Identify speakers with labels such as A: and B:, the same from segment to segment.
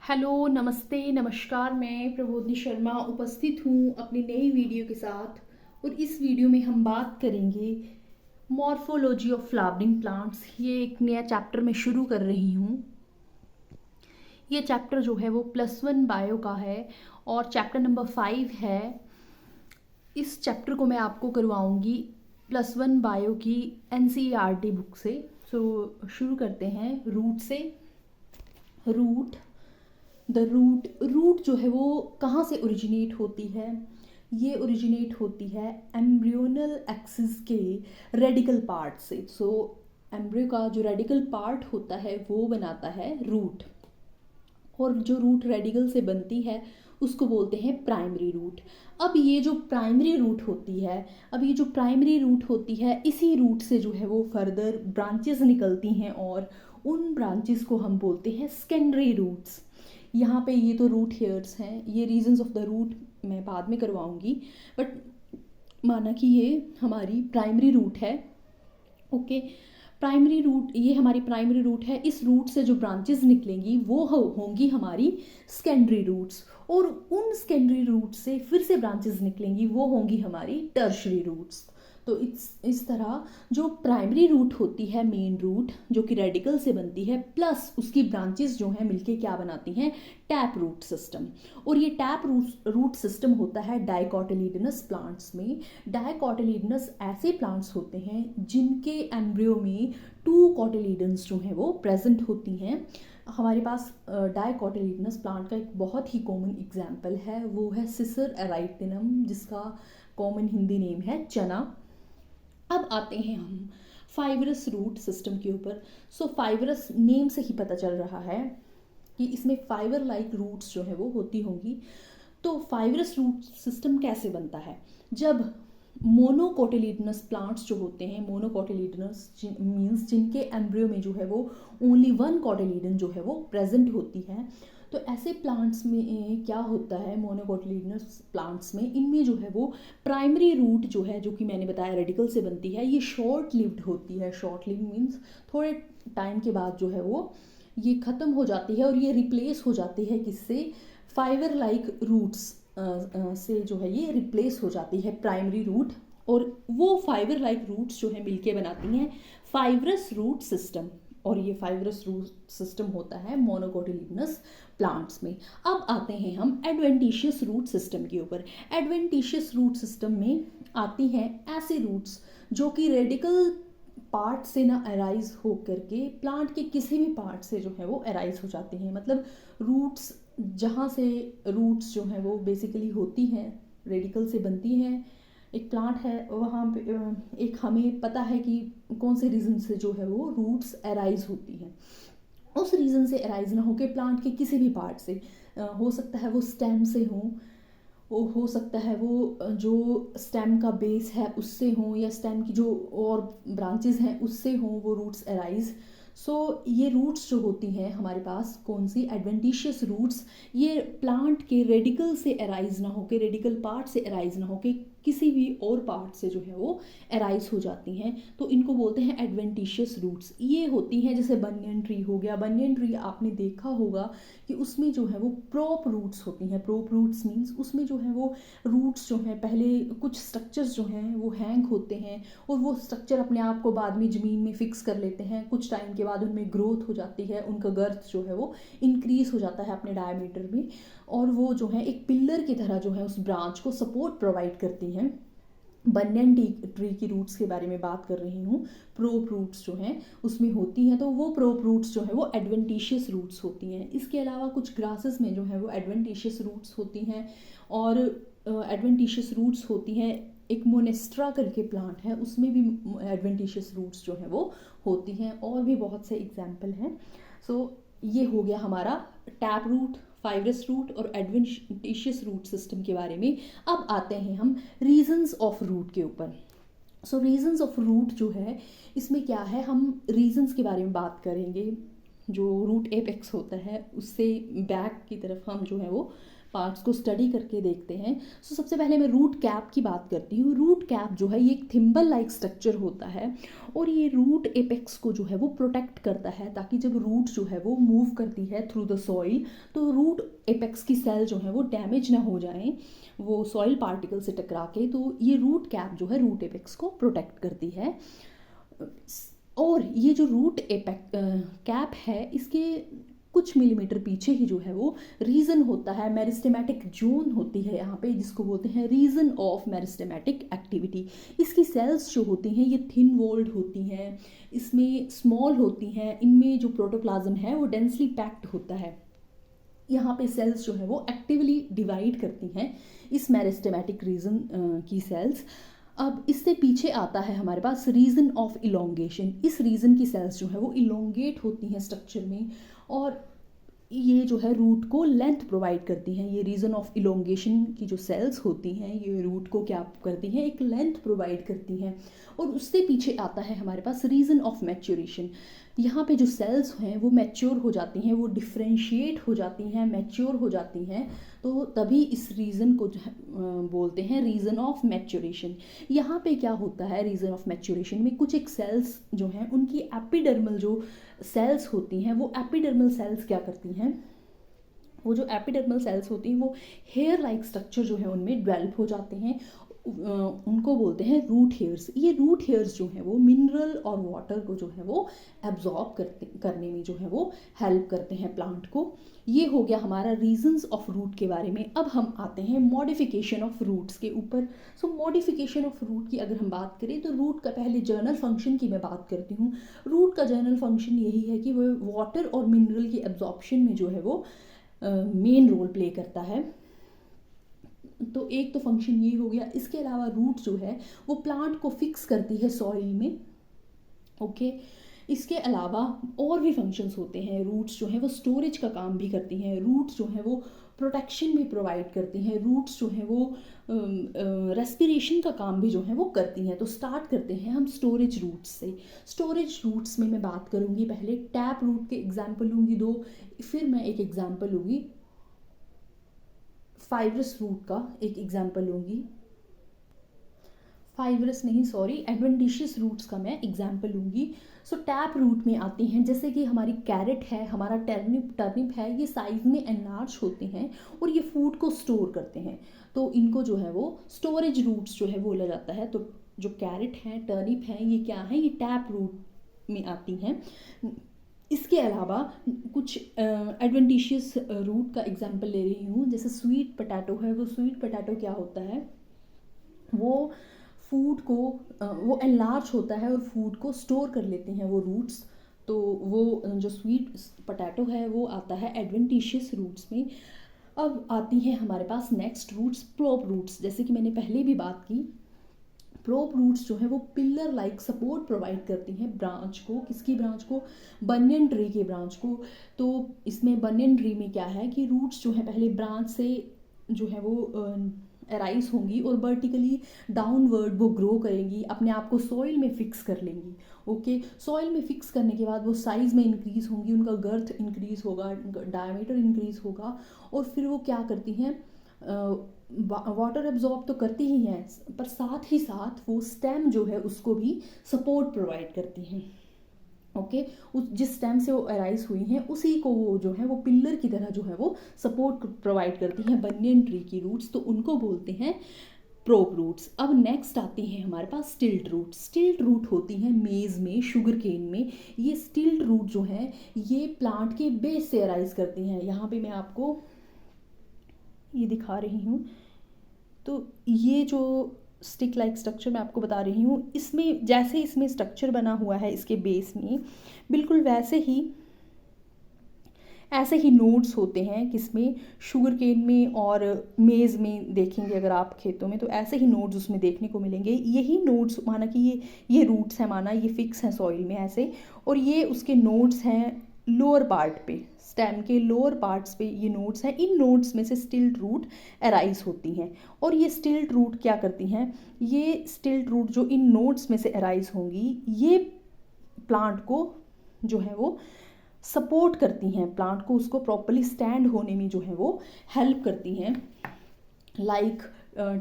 A: Hello, नमस्ते, नमस्कार। मैं प्रबोधिनी शर्मा उपस्थित हूँ अपनी नई वीडियो के साथ। और इस वीडियो में हम बात करेंगे मॉर्फोलॉजी ऑफ फ्लावरिंग प्लांट्स। ये एक नया चैप्टर मैं शुरू कर रही हूँ। ये चैप्टर जो है वो +1 बायो का है और चैप्टर नंबर 5 है। इस चैप्टर को मैं आपको करवाऊँगी +1 बायो की NCERT बुक से। शुरू करते हैं रूट से। रूट द रूट जो है वो कहाँ से ओरिजिनेट होती है? ये ओरिजिनेट होती है एम्ब्रियोनल एक्सिस के रेडिकल पार्ट से। एम्ब्रियो का जो रेडिकल पार्ट होता है वो बनाता है रूट, और जो रूट रेडिकल से बनती है उसको बोलते हैं प्राइमरी रूट। अब ये जो प्राइमरी रूट होती है इसी रूट से जो है वो फर्दर ब्रांचेस निकलती हैं, और उन ब्रांचेस को हम बोलते हैं सेकेंडरी रूट्स। यहाँ पे ये तो रूट हेयर्स हैं, ये रीजंस ऑफ द रूट मैं बाद में करवाऊंगी, बट माना कि ये हमारी प्राइमरी रूट है। ओके, प्राइमरी रूट, ये हमारी प्राइमरी रूट है। इस रूट से जो ब्रांचेस निकलेंगी वो होंगी हमारी सेकेंडरी रूट्स, और उन सेकेंडरी रूट से फिर से ब्रांचेस निकलेंगी वो होंगी हमारी टर्शरी रूट्स। तो इस तरह जो प्राइमरी रूट होती है, मेन रूट जो कि रेडिकल से बनती है, प्लस उसकी ब्रांचेस जो हैं मिलके क्या बनाती हैं? Tap root system. और ये टैप रूट सिस्टम होता है डाइकोटिलीडनस प्लांट्स में। डाइकोटिलीडनस ऐसे प्लांट्स होते हैं जिनके एम्ब्रियो में 2 कोटिलीडन्स जो हैं वो प्रेजेंट होती हैं। हमारे पास डाइकोटिलीडनस प्लांट का एक बहुत ही कॉमन एग्जाम्पल है, वो है सिसर एराइटिनम, जिसका कॉमन हिंदी नेम है चना। अब आते हैं हम फाइबरस रूट सिस्टम के ऊपर। फाइबरस नेम से ही पता चल रहा है कि इसमें फाइबर लाइक रूट्स जो है वो होती होंगी। तो फाइबरस रूट सिस्टम कैसे बनता है? जब मोनोकोटिलीडनस प्लांट्स जो होते हैं, मोनोकोटिलीडनस मीन्स जिनके एम्ब्रियो में जो है वो ओनली 1 कोटिलीडन जो है वो प्रेजेंट होती है। तो ऐसे प्लांट्स में क्या होता है, मोनोकोटिलीडनस प्लांट्स में, इनमें जो है वो प्राइमरी रूट जो है, जो कि मैंने बताया रेडिकल से बनती है, ये शॉर्ट लिव्ड होती है। शॉर्ट लिव्ड मीन्स थोड़े टाइम के बाद जो है वो ये ख़त्म हो जाती है और ये रिप्लेस हो जाती है किससे? फाइबर लाइक रूट्स से जो है ये रिप्लेस हो जाती है प्राइमरी रूट, और वो फाइबर लाइक रूट्स जो है मिलके बनाती हैं फाइबरस रूट सिस्टम। और ये फाइबरस रूट सिस्टम होता है मोनोकोटिलीडनस प्लांट्स में। अब आते हैं हम एडवेंटिशियस रूट सिस्टम के ऊपर। एडवेंटिशियस रूट सिस्टम में आती हैं ऐसे रूट्स जो कि रेडिकल पार्ट से ना अराइज हो करके प्लांट के किसी भी पार्ट से जो है वो अराइज हो जाते हैं। मतलब रूट्स, जहाँ से रूट्स जो हैं वो बेसिकली होती हैं, रेडिकल से बनती हैं। एक प्लांट है वहाँ पे एक हमें पता है कि कौन से रीज़न से जो है वो रूट्स अराइज होती हैं। उस रीज़न से अराइज ना होकर प्लांट के किसी भी पार्ट से, हो सकता है वो स्टेम से हो सकता है वो जो स्टेम का बेस है उससे हो, या स्टेम की जो और ब्रांचेस हैं उससे हो वो रूट्स अराइज। ये रूट्स जो होती हैं हमारे पास, कौन सी? Adventitious roots. ये प्लांट के रेडिकल से अराइज ना होके, रेडिकल पार्ट से अराइज ना होके किसी भी और पार्ट से जो है वो अराइज हो जाती हैं, तो इनको बोलते हैं एडवेंटिशियस रूट्स। ये होती हैं, जैसे बनियन ट्री हो गया। बनियन ट्री आपने देखा होगा कि उसमें जो है वो प्रोप रूट्स होती हैं। प्रोप रूट्स मीन्स उसमें जो है वो रूट्स जो हैं पहले कुछ स्ट्रक्चर्स जो हैं वो हैंग होते हैं, और वो स्ट्रक्चर अपने आप को बाद में ज़मीन में फिक्स कर लेते हैं। कुछ टाइम के बाद उनमें ग्रोथ हो जाती है, उनका गर्थ जो है वो इंक्रीज हो जाता है अपने डायमीटर में, और वो जो है एक पिलर की तरह जो है उस ब्रांच को सपोर्ट प्रोवाइड करती हैं। बनियन ट्री की रूट्स के बारे में बात कर रही हूँ। प्रोप रूट्स जो हैं उसमें होती हैं, तो वो प्रोप रूट्स जो है वो एडवेंटिशियस रूट्स होती हैं। इसके अलावा कुछ ग्रासेस में जो है वो एडवेंटिशियस रूट्स होती हैं, और एडवेंटिशियस रूट्स होती हैं। एक मोनेस्ट्रा करके प्लांट है, उसमें भी एडवेंटिशियस रूट्स जो हैं वो होती हैं, और भी बहुत से एग्जाम्पल हैं। ये हो गया हमारा टैप रूट, फाइबरस रूट और एडवेंटिशियस रूट सिस्टम के बारे में। अब आते हैं हम रीजंस ऑफ रूट के ऊपर। रीजंस ऑफ रूट जो है, इसमें क्या है, हम रीजंस के बारे में बात करेंगे। जो रूट एपेक्स होता है उससे बैक की तरफ हम जो है वो पार्ट्स को स्टडी करके देखते हैं। सो सबसे पहले मैं रूट कैप की बात करती हूँ। रूट कैप जो है ये एक थिम्बल लाइक स्ट्रक्चर होता है और ये रूट एपेक्स को जो है वो प्रोटेक्ट करता है, ताकि जब रूट जो है वो मूव करती है थ्रू द सॉइल तो रूट एपेक्स की सेल जो है वो डैमेज ना हो जाएं वो सॉइल पार्टिकल से टकरा के। तो ये रूट कैप जो है रूट एपेक्स को प्रोटेक्ट करती है। और ये जो रूट एपेक कैप है इसके कुछ मिलीमीटर पीछे ही जो है वो रीजन होता है, मेरिस्टेमेटिक जोन होती है यहाँ पे, जिसको बोलते हैं रीजन ऑफ मेरिस्टेमेटिक एक्टिविटी। इसकी सेल्स जो होती हैं ये थिन वॉल्ड होती हैं, इसमें स्मॉल होती हैं, इनमें जो प्रोटोप्लाज्म है वो डेंसली पैक्ड होता है। यहाँ पे सेल्स जो है वो एक्टिवली डिवाइड करती हैं इस मेरिस्टेमेटिक रीजन की सेल्स। अब इससे पीछे आता है हमारे पास रीजन ऑफ इलोंगेशन। इस रीजन की सेल्स जो है वो इलोंगेट होती हैं स्ट्रक्चर में और ये जो है रूट को लेंथ प्रोवाइड करती हैं। ये रीजन ऑफ इलोंगेशन की जो सेल्स होती हैं ये रूट को क्या करती हैं, एक लेंथ प्रोवाइड करती हैं। और उससे पीछे आता है हमारे पास रीजन ऑफ मैच्योरेशन। यहाँ पे जो सेल्स हैं वो मैच्योर हो जाती हैं, वो डिफ्रेंशिएट हो जाती हैं, मैच्योर हो जाती हैं, तो तभी इस रीजन को बोलते हैं रीजन ऑफ मैच्योरेशन। यहाँ पे क्या होता है रीजन ऑफ मैच्योरेशन में, कुछ एक सेल्स जो हैं उनकी एपिडर्मल जो सेल्स होती हैं वो एपिडर्मल सेल्स क्या करती हैं, वो जो एपिडर्मल सेल्स होती हैं वो हेयर लाइक स्ट्रक्चर जो है उनमें डेवलप हो जाते हैं, उनको बोलते हैं रूट हेयर्स। ये रूट हेयर्स जो हैं वो मिनरल और वाटर को जो है वो एब्जॉर्ब करने में जो है वो हेल्प करते हैं प्लांट को। ये हो गया हमारा रीजंस ऑफ रूट के बारे में। अब हम आते हैं मॉडिफिकेशन ऑफ रूट्स के ऊपर। सो मॉडिफिकेशन ऑफ रूट की अगर हम बात करें तो रूट का पहले जर्नल फंक्शन की मैं बात करती हूँ। रूट का जर्नल फंक्शन यही है कि वो वाटर और मिनरल की एब्जॉर्प्शन में जो है वो मेन रोल प्ले करता है। तो एक तो फंक्शन ये हो गया। इसके अलावा रूट जो है वो प्लांट को फिक्स करती है सॉइल में। ओके, इसके अलावा और भी फंक्शंस होते हैं। रूट्स जो है वो स्टोरेज का काम भी करती हैं, रूट्स जो है वो प्रोटेक्शन भी प्रोवाइड करती हैं, रूट्स जो है वो रेस्पिरेशन का काम भी जो है वो करती हैं। तो स्टार्ट करते हैं हम स्टोरेज रूट्स से। स्टोरेज रूट्स में मैं बात करूँगी पहले टैप रूट के एग्जाम्पल लूँगी दो, फिर मैं एक एग्जाम्पल लूँगी फाइब्रस रूट का एक एग्जाम्पल लूँगी, फाइब्रस नहीं सॉरी एडवेंटिशियस रूट्स का मैं एग्जाम्पल लूँगी। सो टैप रूट में आती हैं जैसे कि हमारी कैरेट है, हमारा टर्निप है, ये साइज में एनलार्ज होते हैं और ये फूड को स्टोर करते हैं, तो इनको जो है वो स्टोरेज रूट्स जो है बोला जाता है। तो जो कैरेट है, टर्निप है, ये क्या है, ये टैप रूट में आती हैं। इसके अलावा कुछ एडवेंटिशियस रूट का एग्जाम्पल ले रही हूँ, जैसे स्वीट पोटैटो है। वो स्वीट पोटैटो क्या होता है, वो फूड को वो एनलार्ज होता है और फूड को स्टोर कर लेते हैं वो रूट्स। तो वो जो स्वीट पोटैटो है वो आता है एडवेंटिशियस रूट्स में। अब आती हैं हमारे पास नेक्स्ट रूट्स, प्रोप रूट्स। जैसे कि मैंने पहले भी बात की, प्रोप रूट्स जो है वो पिलर लाइक सपोर्ट प्रोवाइड करती हैं ब्रांच को। किसकी ब्रांच को, बनियन ट्री के ब्रांच को। तो इसमें बनियन ट्री में क्या है कि रूट्स जो है पहले ब्रांच से जो है वो अराइज होंगी और वर्टिकली डाउनवर्ड वो ग्रो करेंगी, अपने आप को सॉइल में फिक्स कर लेंगी। ओके, सॉइल में फिक्स करने के बाद वो साइज़ में इंक्रीज़ होंगी, उनका गर्थ इंक्रीज़ होगा, डायमीटर इंक्रीज़ होगा और फिर वो क्या करती हैं, वाटर एब्जॉर्ब तो करती ही हैं पर साथ ही साथ वो स्टेम जो है उसको भी सपोर्ट प्रोवाइड करती हैं। ओके, उस जिस स्टेम से वो अराइज हुई हैं उसी को वो जो है वो पिलर की तरह जो है वो सपोर्ट प्रोवाइड करती हैं बनियन ट्री की रूट्स, तो उनको बोलते हैं प्रोप रूट्स। अब नेक्स्ट आती हैं हमारे पास स्टिल्ट रूट। स्टिल्ट रूट होती हैं मेज़ में, शुगर केन में। ये स्टिल्ट रूट जो है ये प्लांट के बेस से अराइज करती हैं। यहाँ पे मैं आपको ये दिखा रही हूँ। तो ये जो स्टिक लाइक स्ट्रक्चर मैं आपको बता रही हूँ, इसमें जैसे इसमें स्ट्रक्चर बना हुआ है इसके बेस में, बिल्कुल वैसे ही ऐसे ही नोड्स होते हैं किसमें, शुगर केन में और मेज़ में देखेंगे अगर आप खेतों में तो ऐसे ही नोड्स उसमें देखने को मिलेंगे। यही नोड्स माना कि ये रूट्स हैं, माना ये फिक्स हैं सॉइल में ऐसे, और ये उसके नोड्स हैं लोअर पार्ट पे, स्टेम के लोअर पार्ट्स पे ये नोड्स हैं। इन नोड्स में से स्टिल्ट रूट अराइज होती हैं और ये स्टिल्ट रूट क्या करती हैं, ये स्टिल्ट रूट जो इन नोड्स में से अराइज होंगी ये प्लांट को जो है वो सपोर्ट करती हैं, प्लांट को उसको प्रॉपरली स्टैंड होने में जो है वो हेल्प करती हैं। लाइक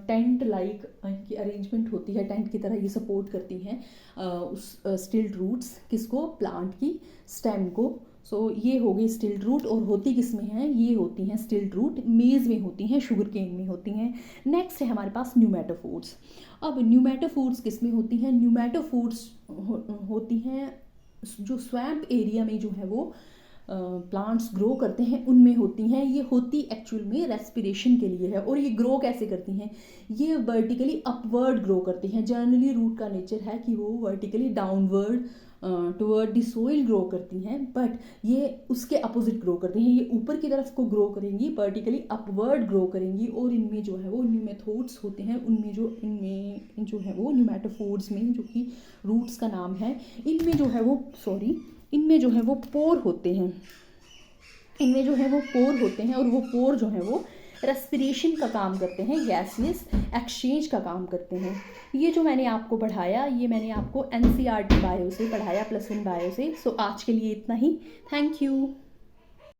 A: टेंट लाइक की अरेंजमेंट होती है, टेंट की तरह ये सपोर्ट करती हैं उस स्टिल्ट रूट्स किसको, प्लांट की स्टेम को। सो ये हो गई स्टिल्ट रूट, और होती किस में हैं, ये होती हैं स्टिल्ट रूट मेज़ में होती हैं, शुगर केन में होती हैं। नेक्स्ट है हमारे पास न्यूमेटोफोर्स। अब न्यूमेटोफोर्स किस में होती हैं, न्यूमेटोफोर्स होती हैं जो स्वैम्प एरिया में जो है वो प्लांट्स ग्रो करते हैं उनमें होती हैं। ये होती एक्चुअल में रेस्पिरेशन के लिए है। और ये ग्रो कैसे करती हैं, ये वर्टिकली अपवर्ड ग्रो करती हैं। जनरली रूट का नेचर है कि वो vertically downward toward the soil grow करती हैं, बट ये उसके अपोजिट ग्रो करती हैं। ये ऊपर की तरफ को ग्रो करेंगी, वर्टिकली अपवर्ड ग्रो करेंगी। और इनमें जो है वो न्यूमेथोड्स होते हैं, इनमें जो है वो न्यूमेटोफोर्स में, जो कि रूट्स का नाम है, इनमें जो है वो पोर होते हैं। इनमें जो है वो पोर होते हैं, और वो पोर जो है वो रेस्पिरेशन का काम करते हैं, गैसियस एक्सचेंज का काम करते हैं। ये जो मैंने आपको पढ़ाया, ये मैंने आपको NCERT बायो से पढ़ाया, +1 बायो से। सो आज के लिए इतना ही। Thank you.